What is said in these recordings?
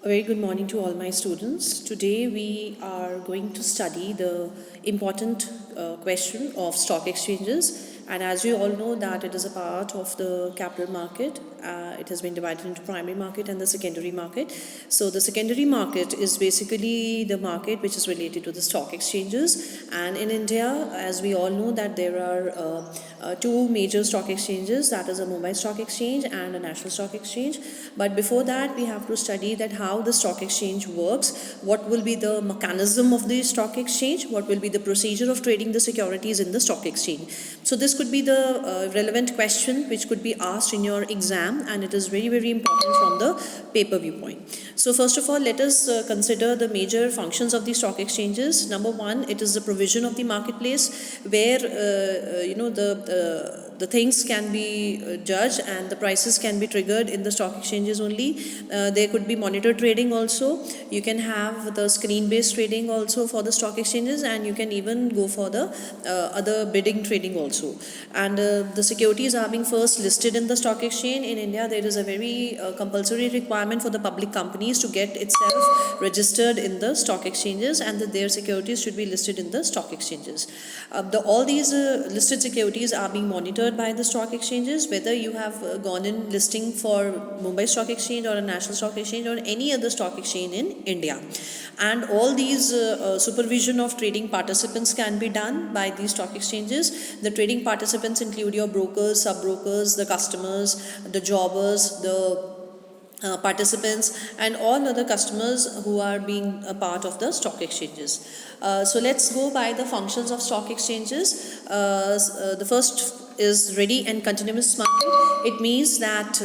A very good morning to all my students. Today we are going to study the important question of stock exchanges, and as you all know that it is a part of the capital market. It has been divided into primary market and the secondary market. So the secondary market is basically the market which is related to the stock exchanges, and in India, as we all know that there are two major stock exchanges, that is a Mumbai Stock Exchange and a National Stock Exchange. But before that we have to study that how the stock exchange works, what will be the mechanism of the stock exchange, what will be the procedure of trading the securities in the stock exchange. So this could be the relevant question which could be asked in your exam, and it is very important from the paper viewpoint. So first of all, let us consider the major functions of the stock exchanges. Number one, it is the provision of the marketplace where the things can be judged and the prices can be triggered in the stock exchanges only. There could be monitor trading also. You can have the screen based trading also for the stock exchanges, and you can even go for the other bidding trading also. And the securities are being first listed in the stock exchange. In India, there is a very compulsory requirement for the public companies to get itself registered in the stock exchanges, and that their securities should be listed in the stock exchanges. All these listed securities are being monitored by the stock exchanges, whether you have gone in listing for Mumbai Stock Exchange or a National Stock Exchange or any other stock exchange in India. And all these supervision of trading participants can be done by these stock exchanges. The trading participants include your brokers, sub-brokers, the customers, the jobbers, the participants, and all other customers who are being a part of the stock exchanges. So let's go by the functions of stock exchanges. The first is ready and continuous market. It means that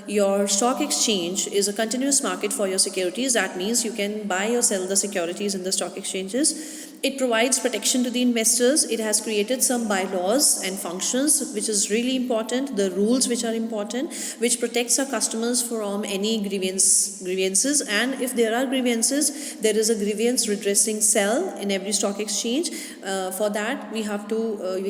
your stock exchange is a continuous market for your securities. That means you can buy or sell the securities in the stock exchanges. It provides protection to the investors. It has created some bylaws and functions which is really important, the rules which are important, which protects our customers from any grievances, and if there are grievances, there is a grievance redressing cell in every stock exchange. For that we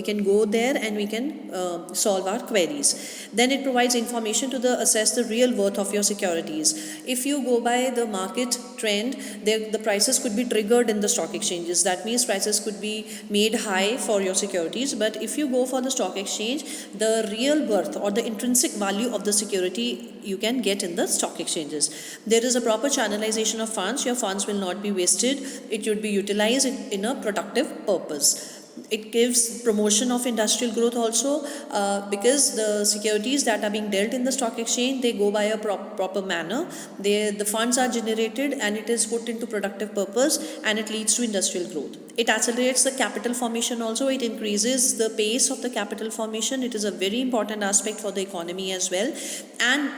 can go there and we can solve our queries. Then it provides information to assess the real worth of your securities. If you go by the market trend, the prices could be triggered in the stock exchanges. That means prices could be made high for your securities. But if you go for the stock exchange, the real worth or the intrinsic value of the security you can get in the stock exchanges. There is a proper channelization of funds. Your funds will not be wasted. It should be utilized in a productive purpose. It gives promotion of industrial growth also, because the securities that are being dealt in the stock exchange, they go by a proper manner. The funds are generated and it is put into productive purpose, and it leads to industrial growth. It accelerates the capital formation also. It increases the pace of the capital formation. It is a very important aspect for the economy as well. And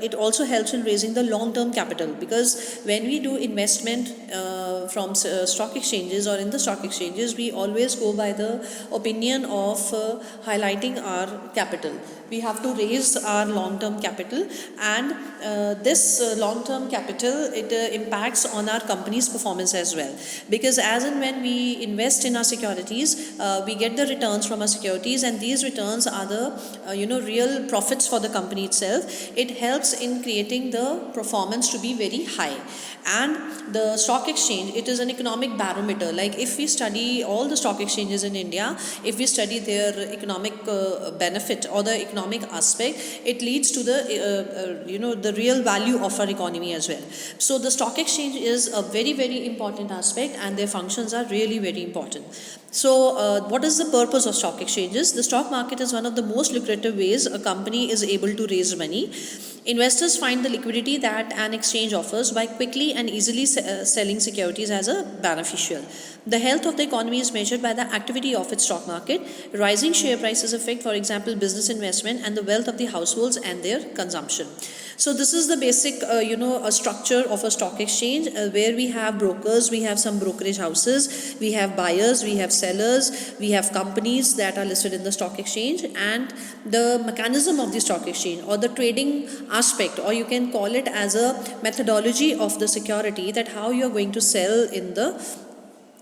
it also helps in raising the long-term capital, because when we do investment from stock exchanges or in the stock exchanges, we always go by the opinion of highlighting our capital. We have to raise our long-term capital, and this long-term capital, it impacts on our company's performance as well, because as and when we invest in our securities, we get the returns from our securities, and these returns are the real profits for the company itself. It helps in creating the performance to be very high. And the stock exchange, it is an economic barometer. Like if we study all the stock exchanges in India, if we study their economic benefit or the economic aspect, it leads to the real value of our economy as well. So the stock exchange is a very important aspect, and their functions are really very important. So what is the purpose of stock exchanges? The stock market is one of the most lucrative ways a company is able to raise money. Investors find the liquidity that an exchange offers by quickly and easily selling securities as a beneficial. The health of the economy is measured by the activity of its stock market. Rising share prices affect, for example, business investment and the wealth of the households and their consumption. So this is the basic, a structure of a stock exchange, where we have brokers, we have some brokerage houses, we have buyers, we have sellers, we have companies that are listed in the stock exchange, and the mechanism of the stock exchange or the trading aspect, or you can call it as a methodology of the security, that how you are going to sell in the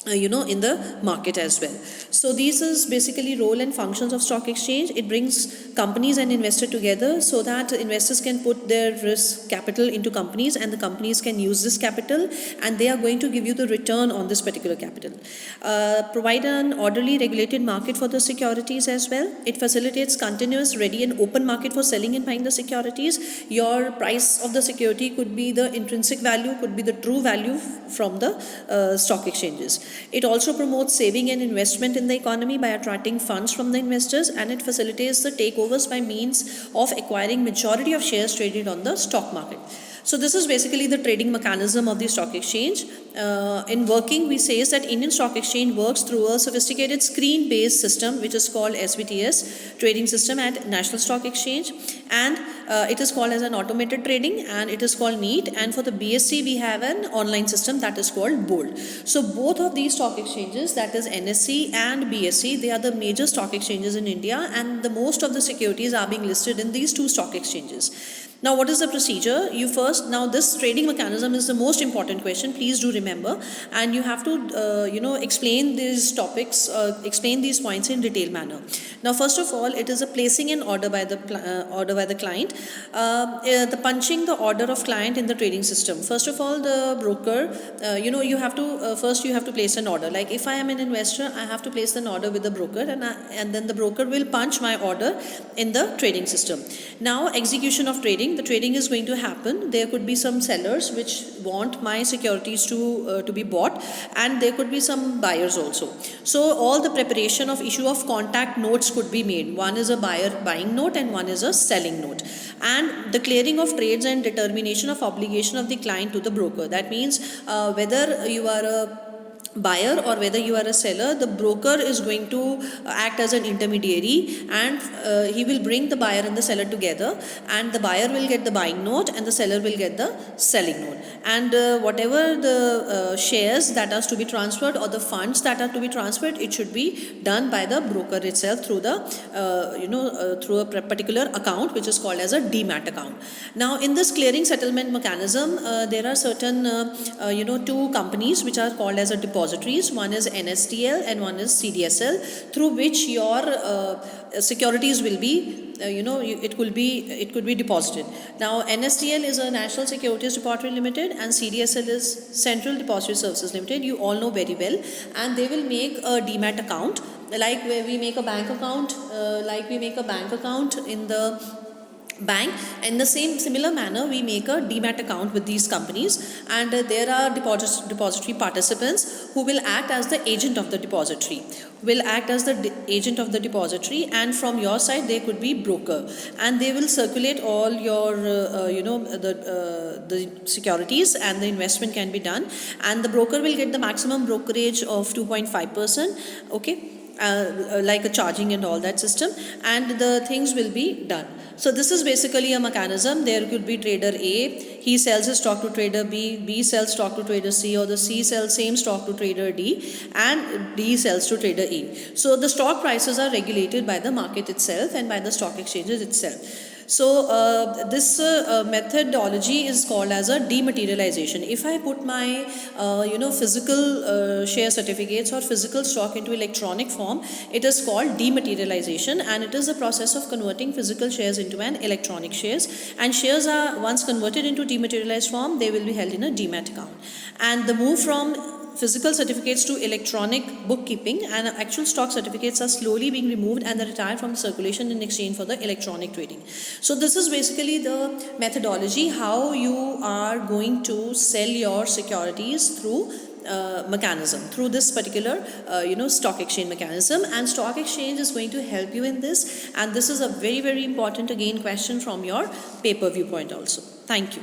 in the market as well. So these is basically role and functions of stock exchange. It brings companies and investors together so that investors can put their risk capital into companies, and the companies can use this capital, and they are going to give you the return on this particular capital. Provide an orderly regulated market for the securities as well. It facilitates continuous, ready and open market for selling and buying the securities. Your price of the security could be the intrinsic value, could be the true value from the stock exchanges. It also promotes saving and investment in the economy by attracting funds from the investors, and it facilitates the takeovers by means of acquiring majority of shares traded on the stock market. So this is basically the trading mechanism of the stock exchange. In working, we say that Indian Stock Exchange works through a sophisticated screen-based system which is called SBTS trading system at National Stock Exchange, and it is called as an automated trading, and it is called NEAT. And for the BSE, we have an online system that is called BOLD. So both of these stock exchanges, that is NSE and BSE, they are the major stock exchanges in India, and the most of the securities are being listed in these two stock exchanges. Now, what is the procedure? Now this trading mechanism is the most important question. Please do remember, and you have to, explain these topics, explain these points in detailed manner. Now, first of all, it is a placing an order by the client, the punching the order of client in the trading system. First of all, the broker, you have to first you have to place an order. Like if I am an investor, I have to place an order with the broker, and then the broker will punch my order in the trading system. Now, execution of trading. The trading is going to happen. There could be some sellers which want my securities to be bought, and there could be some buyers also. So all the preparation of issue of contact notes could be made. One is a buying note and one is a selling note, and the clearing of trades and determination of obligation of the client to the broker. That means whether you are a buyer or whether you are a seller, the broker is going to act as an intermediary, and he will bring the buyer and the seller together, and the buyer will get the buying note and the seller will get the selling note, and whatever the shares that are to be transferred or the funds that are to be transferred, it should be done by the broker itself through the through a particular account which is called as a demat account. Now, in this clearing settlement mechanism, there are certain two companies which are called as a depositories. One is NSDL and one is CDSL, through which your securities will be it could be deposited. Now, NSDL is a National Securities Depository Limited, and CDSL is Central Depository Services Limited. You all know very well, and they will make a demat account, like where we make a bank account, in the bank. In the similar manner, we make a demat account with these companies, and there are depository participants who will act as the agent of the depository, and from your side there could be broker, and they will circulate all your the securities, and the investment can be done, and the broker will get the maximum brokerage of 2.5%, okay, like a charging and all that system, and the things will be done. So this is basically a mechanism. There could be trader A, he sells his stock to trader B, B sells stock to trader C, or the C sells same stock to trader D, and D sells to trader E. So the stock prices are regulated by the market itself and by the stock exchanges itself. So this methodology is called as a dematerialization. If I put my physical share certificates or physical stock into electronic form, it is called dematerialization, and it is the process of converting physical shares into an electronic shares, and shares are once converted into dematerialized form, they will be held in a demat account. And the move from physical certificates to electronic bookkeeping, and actual stock certificates are slowly being removed and they retire from the circulation in exchange for the electronic trading. So this is basically the methodology how you are going to sell your securities through mechanism, through this particular stock exchange mechanism, and stock exchange is going to help you in this, and this is a very, very important again question from your paper viewpoint also. Thank you.